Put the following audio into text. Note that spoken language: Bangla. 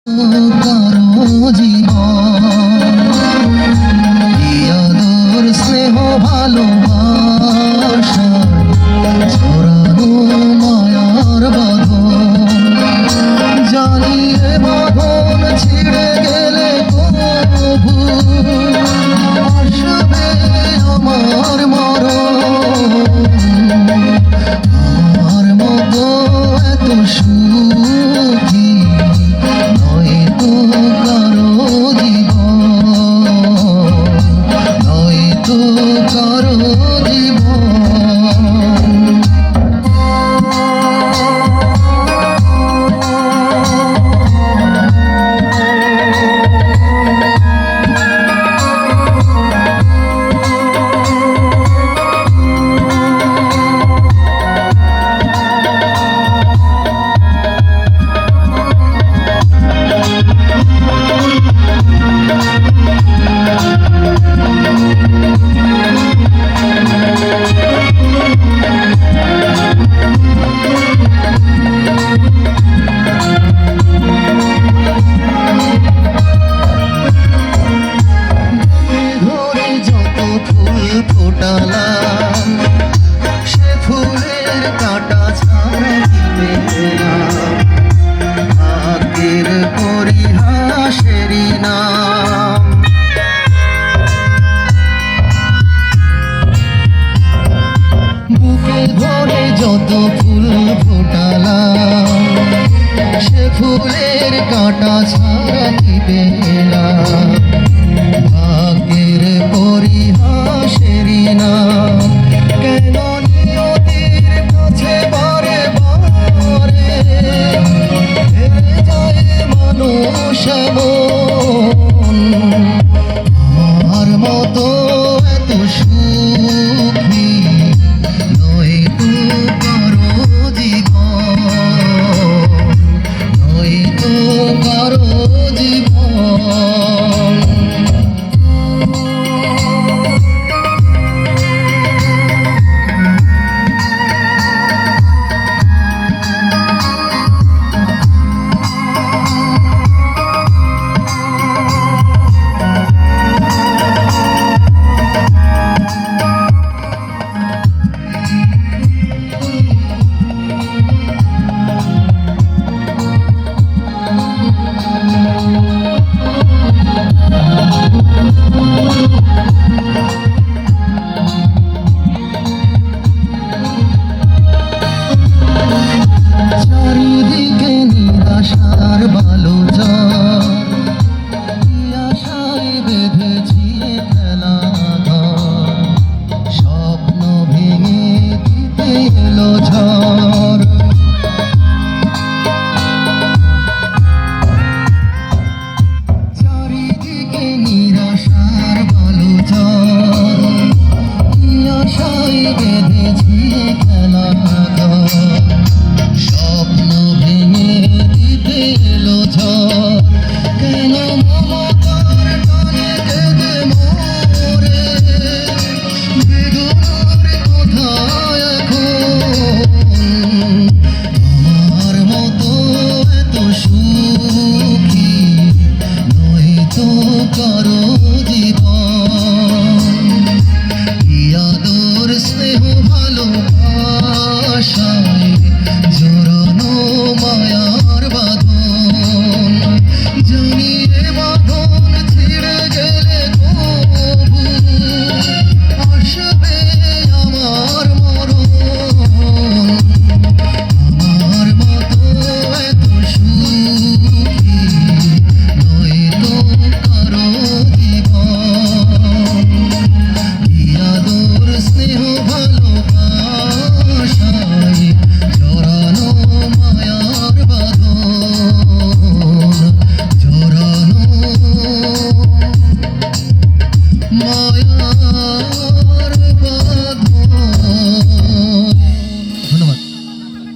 কারো জীবন আদর স্নেহ ভালোবাসা ছড়ানো মায়ার বাঁধন জানি এ বাঁধন ছিঁড়ে গেলে কবু আসবে আমার মরণ আমার মতো এত সুখী নয়তো কারো জীবন নয়তো কারো জীবন ফোটালাম সে ফুলের কাঁটা ছাড়া দিবে না ভাগ্যের পরিহাসেরই নাম বুকে ধরে যত ফুল ফোটালাম সে ফুলের কাঁটা ছাড়া দিবে না ভাগ্যের পরিহাসেরই নাম কেন নিয়তির কাছে বারে বারে হেরে যায় মানুষ এমন আমার মতো এত সুখী নয়তো কারো জীবন নয়তো কারো জীবন